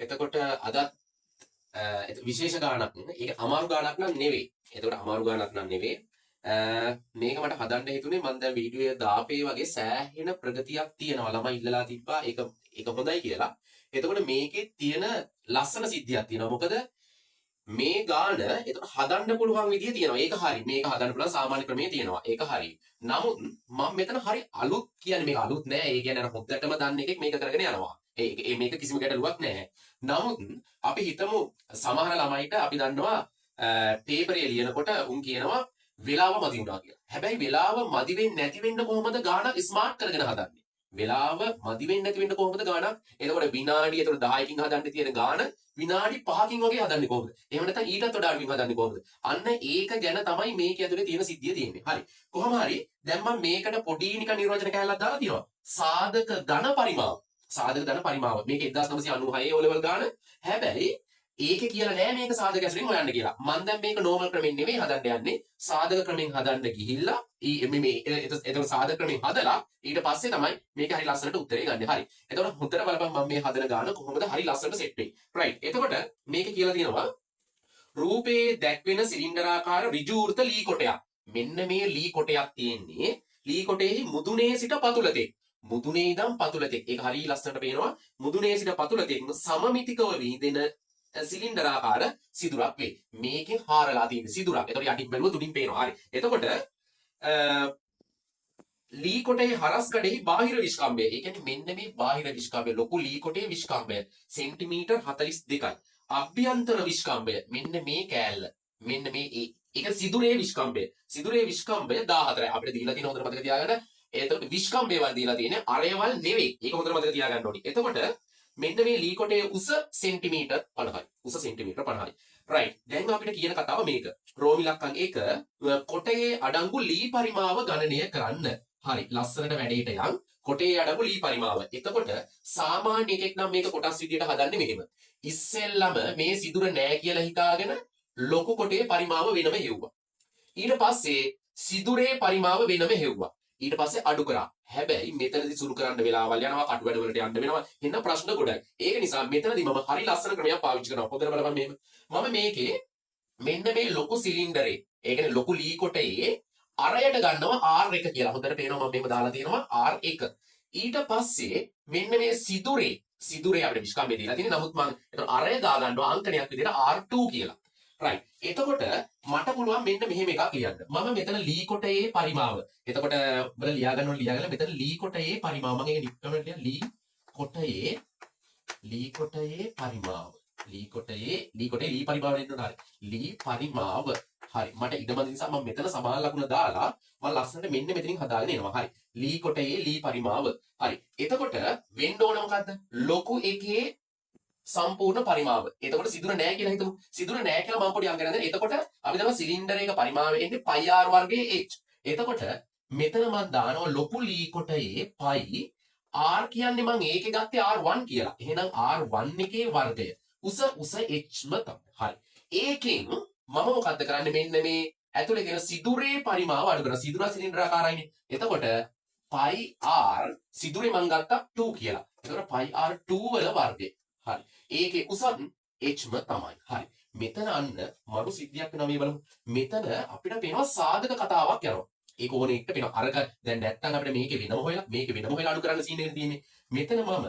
එතකොට අදත් විශේෂ ගානක් ඒක අමාරු ගානක් නම් නෙවෙයි. එතකොට අමාරු ගානක් නම් නෙවෙයි. මේක මට හදන්න හිතුනේ මම දැන් වීඩියෝ එක දාපේ වගේ සෑහෙන ප්‍රගතියක් තියෙනවා. ළමයි ඉල්ලලා තිබ්බා ඒක හොඳයි කියලා. එතකොට මේකේ තියෙන ලස්සන සිද්ධියක් තියෙනවා. මොකද මේ ගාන එතකොට හදන්න පුළුවන් විදිය තියෙනවා. ඒක හරි. මේක හදන්න පුළුවන් සාමාන්‍ය ක්‍රමයේ තියෙනවා. ඒක හරි. නමුත් මම මෙතන හරි අලුත් කියන්නේ මේක අලුත් නෑ. ඒ කියන්නේ අර හොද්දටම දන්න එකෙක් මේක කරගෙන යනවා. මේක කිසිම ගැටලුවක් නෑ. නමුත් අපි හිතමු සමහර ළමයිට අපි දන්නවා පේපරේ ලියනකොට උන් කියනවා වෙලාව මදි වුණා කියලා. හැබැයි වෙලාව මදි වෙන්නේ නැති වෙන්න කොහොමද ගානක් ස්මාර්ට් කරගෙන හදන්නේ? වෙලාව මදි වෙන්නේ නැති වෙන්න කොහොමද ගානක්? එතකොට විනාඩිය එතකොට 10කින් හදන්න තියෙන ගාන විනාඩි 5කින් වගේ හදන්නේ කොහොමද? එහෙම නැත්නම් ඊටත් වඩා අඩුවෙන් හදන්නේ කොහොමද? අන්න ඒක ගැන තමයි මේක ඇතුලේ තියෙන සිද්ධිය තියෙන්නේ. හරි. කොහොම හරි දැන් මම මේකට පොඩි නිකන් නිර්වචන කැලලක් දාලා තියෙනවා. සාධක ධන පරිමාව. සාධක ධන පරිමාව. මේක 1996 O level ගාන. හැබැයි ඒකේ කියලා නෑ මේක සාධක ඇසුරින් හොයන්න කියලා. මම දැන් මේක නෝමල් ක්‍රමෙන් නෙමෙයි හදන්න යන්නේ. සාධක ක්‍රමෙන් හදන්න ගිහිල්ලා එතකොට සාධක ක්‍රමෙන් හදලා ඊට පස්සේ තමයි මේක හරි ලස්සනට උත්තරේ ගන්න. හරි. එතකොට හොඳට බලපන් මම මේ හදන ගාන කොහොමද හරි ලස්සනට සෙට් වෙන්නේ. රයිට්. එතකොට මේක කියලා තියෙනවා රූපේ දැක්වෙන සිලින්ඩරාකාර ඍජුවෘත ලී කොටයක්. මෙන්න මේ ලී කොටයක් තියෙන්නේ ලී කොටෙහි මුදුනේ සිට පතුලතේ. මුදුනේ ඉඳන් පතුලතේ. ඒක හරි ලස්සනට පේනවා. මුදුනේ සිට පතුලතේ සමමිතිකව විහිදෙන සිලින්ඩරාකාර සිදුරක් වේ. මේකෙන් හාරලා තියෙන සිදුරක්. ඒතකොට යටින් බැලුවොත් උඩින් පේනවා. හරි. එතකොට ලී කොටේ හරස් කඩෙහි බාහිර විස්කම්භය. ඒ කියන්නේ මෙන්න මේ බාහිර විස්කම්භය ලොකු ලී කොටේ විස්කම්භය සෙන්ටිමීටර් 42යි. අභ්‍යන්තර විස්කම්භය මෙන්න මේ කෑල්ල. මෙන්න මේ ඒක සිදුරේ විස්කම්භය. සිදුරේ විස්කම්භය 14යි. අපිට දීලා තියෙන හොඳට මතක තියාගන්න. එතකොට විස්කම්භය වල දීලා තියෙන්නේ අරයවල් නෙවෙයි. ඒක හොඳට මතක තියාගන්න ඕනි. එතකොට මෙන්න මේ ලී කොටේ උස සෙන්ටිමීටර් 50යි. උස සෙන්ටිමීටර් 50යි. රයිට්. දැන් අපිට කියන කතාව මේක. රෝමි ලක්කම් 1 කොටයේ අඩංගු ලී පරිමාව ගණනය කරන්න. හරි. ලස්සනට වැඩේට යන්. කොටයේ අඩංගු ලී පරිමාව. එතකොට සාමාන්‍ය එකෙක් නම් මේක කොටස් විදියට හදන්නේ මෙහෙම. ඉස්සෙල්ලම මේ සිදුර නෑ කියලා හිතාගෙන ලොකු කොටයේ පරිමාව වෙනම හෙව්වා. ඊට පස්සේ සිදුරේ පරිමාව වෙනම හෙව්වා. ඊට පස්සේ අඩු කරා. හැබැයි මෙතනදී සුළු කරන්න වෙලාවල් යනවා, කටු වැඩ වලට යන්න වෙනවා. එන්න ප්‍රශ්න ගොඩයි. ඒක නිසා මෙතනදී මම හරි ලස්සන ක්‍රමයක් පාවිච්චි කරනවා. හොඳට බලපන් මෙහෙම. මම මේකේ මෙන්න මේ ලොකු සිලින්ඩරේ, ඒ කියන්නේ ලොකු ලී කොටයේ අරයට ගන්නවා R1 කියලා. හොඳට පේනවා මම මේක දාලා තියෙනවා R1. ඊට පස්සේ මෙන්න මේ සිදුරේ අපිට විස්කම්භය දීලා තියෙන්නේ. නමුත් මම අරය දා ගන්නවා අංකණයක් විදිහට R2 කියලා. රයිට්. එතකොට මට පුළුවන් මෙන්න මෙහෙම එකක් ලියන්න. මම මෙතන ලී කොටයේ පරිමාව. එතකොට ඔබලා ලියා ගන්න මෙතන ලී කොටයේ පරිමාව. මම ඒක නික්කමට ලියන ලී කොටයේ පරිමාව. ලී කොටයේ ලී පරිමාව වෙන්න ඕන. හරි. ලී පරිමාව. හරි. මට ඉඩමදි නිසා මම මෙතන සමාන ලකුණ දාලා මම ලස්සනට මෙන්න මෙතනින් හදාගෙන එනවා. හරි. ලී කොටයේ ලී පරිමාව. හරි. එතකොට වෙන්න ඕන මොකද්ද? ලොකු එකේ සම්පූර්ණ පරිමාව. එතකොට සිදුර නෑ කියලා හිතමු. සිදුර නෑ කියලා මම පොඩි අංකයක් දෙන්න. එතකොට අපි දන්නවා සිලින්ඩර් එක පරිමාව එන්නේ πr වර්ගයේ h. එතකොට මෙතන මම දානවා ලොකු ලී කොටයේ π r කියන්නේ මම ඒකේ ගත්තේ r1 කියලා. එහෙනම් r1 එකේ වර්ගය. උස hම තමයි. හරි. ඒකෙන් මම මොකද්ද කරන්නේ? මෙන්න මේ ඇතුලේ තියෙන සිදුරේ පරිමාව අඩු කරනවා. සිදුර සිලින්ඩරාකාරයිනේ. එතකොට πr සිදුරේ මම ගත්තා 2 කියලා. එතකොට πr2 වල වර්ගය. හරි. ඒකේ උසත් hම තමයි. හරි. මෙතන අන්න මරු සිද්ධියක් වෙනවා මේ බලමු. මෙතන අපිට පේනවා සාධක කතාවක් යනවා. ඒක ඕනේ එක්ක පේනවා. අරක දැන් නැත්තම් අපිට මේකේ වෙනම හොයලා අඩු කරන්න සීන් එක තියෙන්නේ. මෙතන මම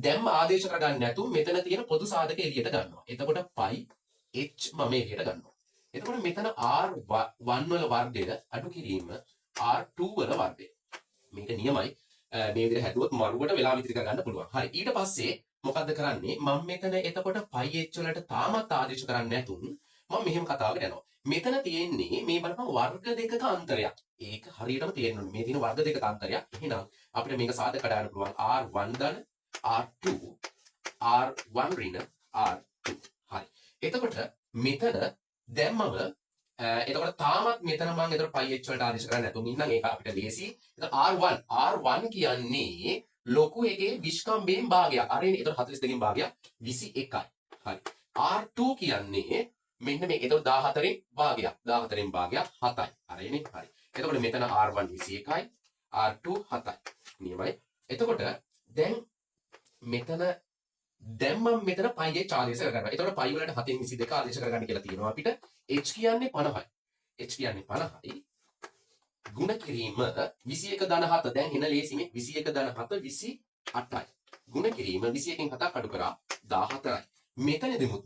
දැම්ම ආදේශ කරගන්න නැතුව මෙතන තියෙන පොදු සාධක එළියට ගන්නවා. එතකොට π h මම එළියට ගන්නවා. එතකොට මෙතන r1 වල වර්ගය අඩු කිරීම r2 වල වර්ගය. මේක නියමයි. මේ විදිහට හැදුවොත් මරුවට වෙලා විතර ගන්න පුළුවන්. හරි. ඊට පස්සේ මොකද්ද කරන්නේ? මම මෙතන එතකොට πh වලට තාමත් ආදේශ කරන්නේ නැතුන් මම මෙහෙම කතාවකට යනවා. මෙතන තියෙන්නේ මේ බලපන් වර්ග දෙකක අන්තරයක්. ඒක හරියටම තේරෙන්න ඕනේ. මේ තියෙන වර්ග දෙකක අන්තරයක්. එහෙනම් අපිට මේක සාධක කඩන්න පුළුවන් r1 ධන r2 r1 ඍණ r2. හරි. එතකොට මෙතන දැම්මම එතකොට තාමත් මෙතන මම එතකොට πh වලට ආදේශ කරන්නේ නැතුන් ඉන්නම් ඒක අපිට ලේසි. r1 කියන්නේ ලොකු එකේ විස්කම්භයෙන් භාගයක්. අර එන්නේ එතකොට 42කින් භාගයක් 21යි. හරි. R2 කියන්නේ මෙන්න මේ එතකොට 14න් භාගයක්. 14න් භාගයක් 7යි. අර එන්නේ. හරි. එතකොට මෙතන R1 21යි R2 7යි. නියමයි. එතකොට දැන් මෙතන මෙතන දැන් මම මෙතන පයි h ආදේශ කරගන්නවා. එතකොට පයි වලට 7න් 22 ආදේශ කරගන්න කියලා තියෙනවා අපිට. h කියන්නේ 50යි. h කියන්නේ 50යි. ගුණ කිරීම 21 ධන 7 දැන් එන ලේසිනේ 21 ධන 7 28යි. ගුණ කිරීම 21න් 7ක් අඩු කරා 14යි. මෙතනදිමුත්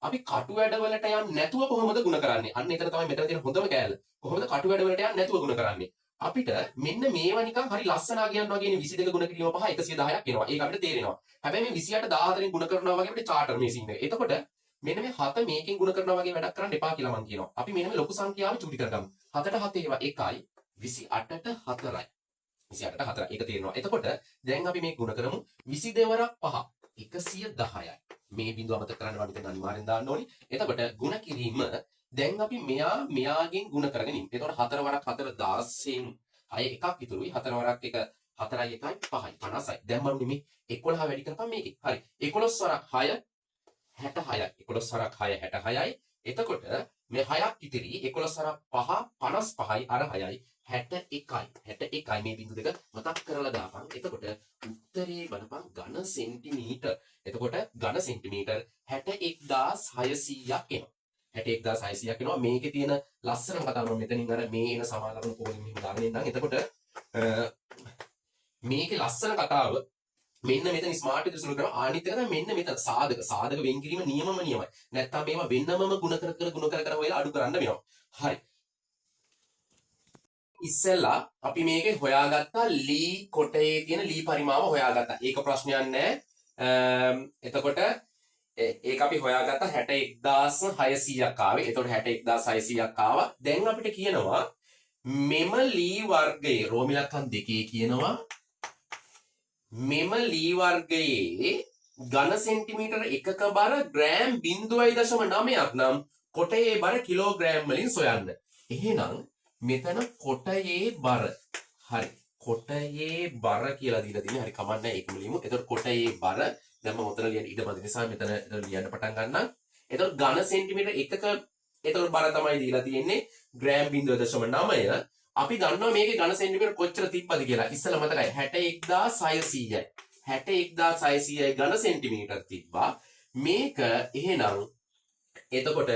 අපි කටු වැඩවලට යන්නේ නැතුව කොහොමද ගුණ කරන්නේ? අන්න එතන තමයි මෙතන තියෙන හොඳම කෑල්ල. කොහොමද කටු වැඩවලට යන්නේ නැතුව ගුණ කරන්නේ? අපිට මෙන්න මේවා නිකන් හරි ලස්සනා කියනවා වගේනේ 22 ගුණ කිරීම පහ 110ක් එනවා. ඒක අපිට තේරෙනවා. හැබැයි මේ 28 14න් ගුණ කරනවා වගේ අපිට චාටර් මේ සීන් එක. එතකොට මෙන්න මේ 7 මේකෙන් ගුණ කරනවා වගේ වැඩක් කරන්න එපා කියලා මම කියනවා. අපි මෙන්න මේ ලොකු සංඛ්‍යාව චූටි කරගමු. 7ට 7 ඒවා 1යි 28ට 4යි. 28ට 4යි. ඒක තේරෙනවා. එතකොට දැන් අපි මේ ගුණ කරමු 22 වරක් 5 110යි. මේ බිඳුව අමතක කරන්න වඩා මෙතන අනිවාර්යෙන් දාන්න ඕනි. එතකොට ගුණ කිරීම දැන් අපි මෙයාගෙන් ගුණ කරගෙන ඉන්නේ. එතකොට 4 වරක් 4 16න් 6 එකක් ඉතුරුයි. 4 වරක් 1 4යි 1යි 5යි 50යි. දැන් මම මේ 11 වැඩි කරපම් මේකේ. හරි. 11 වරක් 6 66යි. 11 වරක් 6 66යි. එතකොට මේ 6ක් ඉතිරි 11 වරක් 5 55යි අර 6යි 61යි. 61යි මේ බිඳු දෙක මතක් කරලා දාපන්. එතකොට උත්තරේ බලපන් ඝන සෙන්ටිමීටර්. එතකොට ඝන සෙන්ටිමීටර් 61600ක් එනවා. 61600ක් එනවා. මේකේ තියෙන ලස්සනම කතාව මම මෙතනින් අර මේ එන සමාන ලකුණු කොහොමද මෙහෙම දාගෙන ඉන්නම්. එතකොට මේකේ ලස්සන කතාව මෙන්න මෙතන ස්මාර්ට් විදිහට සුළු කරනවා. අනිත් එක තමයි මෙන්න මෙතන සාධක වෙන් කිරීම නියමයි. නැත්තම් මේවා වෙනමම ගුණ කර හොයලා අඩු කරන්න වෙනවා. හරි. ඉස්සෙල්ලා අපි මේකේ හොයාගත්තා ලී කොටයේ තියෙන ලී පරිමාව හොයාගත්තා. ඒක ප්‍රශ්නයක් නෑ. එතකොට ඒක අපි හොයාගත්තා 61600ක් ආවේ. එතකොට 61600ක් ආවා. දැන් අපිට කියනවා මෙම ලී වර්ගයේ රෝමි ලක්ෂණ දෙකේ කියනවා මෙම ලී වර්ගයේ ඝන සෙන්ටිමීටර එකක බර ග්‍රෑම් 0.9ක් නම් කොටයේ බර කිලෝග්‍රෑම් වලින් සොයන්න. එහෙනම් මෙතන කොටයේ බර. හරි. කොටයේ බර කියලා දීලා තියෙන්නේ. හරි කමන්නේ ඒකම ලියමු. එතකොට කොටයේ බර දැන් මම උතන ලියන්න ඉඩ මදි නිසා මෙතන ලියන්න පටන් ගන්නම්. එතකොට ඝන සෙන්ටිමීටර එකක එතකොට බර තමයි දීලා තියෙන්නේ ග්‍රෑම් 0.9. අපි දන්නවා මේකේ ඝන සෙන්ටිමීටර කොච්චර තිබ්බද කියලා. ඉස්සෙල්ලා මතකයි 61600යි. 61600යි ඝන සෙන්ටිමීටර තිබ්බා. මේක එහෙනම් එතකොට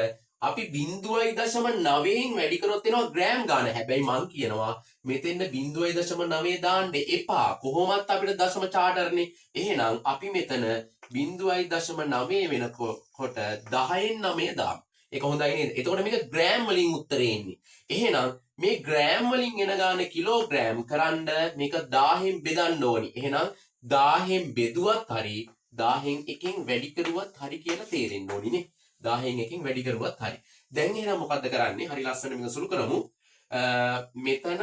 අපි 0.9න් වැඩි කරොත් එනවා ග්‍රෑම් ගාන. හැබැයි මං කියනවා මෙතෙන්න 0.9 දාන්න එපා. කොහොමත් අපිට දශම චාටර්නේ. එහෙනම් අපි මෙතන 0.9 වෙනකොට 10න් 9 දාමු. ඒක හොඳයි නේද? එතකොට මේක ග්‍රෑම් වලින් උත්තරේ එන්නේ. එහෙනම් මේ ග්‍රෑම් වලින් එන ගාන කිලෝග්‍රෑම් කරන්න මේක 1000න් බෙදන්න ඕනි. එහෙනම් 1000න් බෙදුවත් හරි 1000න් එකෙන් වැඩි කරුවත් හරි කියලා තේරෙන්න ඕනි නේ. 1000න් එකෙන් වැඩි කරුවත් හරි. දැන් එහෙනම් මොකද්ද කරන්නේ? හරි ලස්සන මේක සුළු කරමු. මෙතන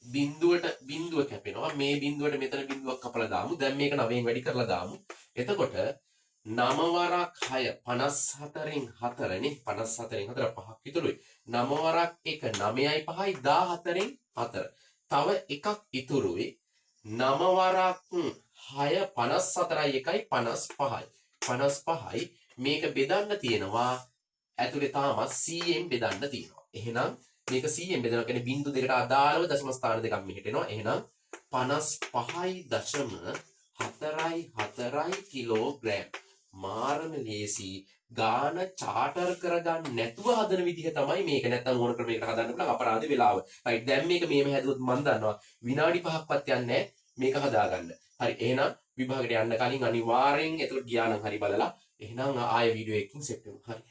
බිඳුව කැපෙනවා. මේ බිඳුවට මෙතන බිඳුවක් කපලා දාමු. දැන් මේක 9න් වැඩි කරලා දාමු. එතකොට 9 වරක් 6 54න් 4 නේ. 54න් 4 5ක් ඉතුරුයි. 9 වරක් 1 9යි 5යි 14න් 4. තව එකක් ඉතුරුයි. 9 වරක් 6 54යි 1යි 55යි. 55යි මේක බෙදන්න තියෙනවා. ඇතුලේ තාමත් 100න් බෙදන්න තියෙනවා. එහෙනම් මේක 100න් බෙදනවා කියන්නේ බිංදු දෙකට අදාළව දශම ස්ථාන දෙකක් මෙහෙට එනවා. එහෙනම් 55.44 කිලෝග්‍රෑම්. මාරම ලේසි ගාන චාටර් කරගන්න නැතුව හදන විදිහ තමයි මේක. නැත්තම් ඕන ක්‍රමයකට හදන්න පුළුවන් අපරාධ වෙලාව. රයිට් දැන් මේක මේව හැදුවොත් මම දන්නවා විනාඩි 5ක්වත් යන්නේ නැහැ මේක හදාගන්න. හරි එහෙනම් විභාගයට යන්න කලින් අනිවාර්යෙන් එතකොට ගියා නම් හරි බලලා එහෙනම් ආයෙ වීඩියෝ එකකින් සෙට් වෙමු. හරි.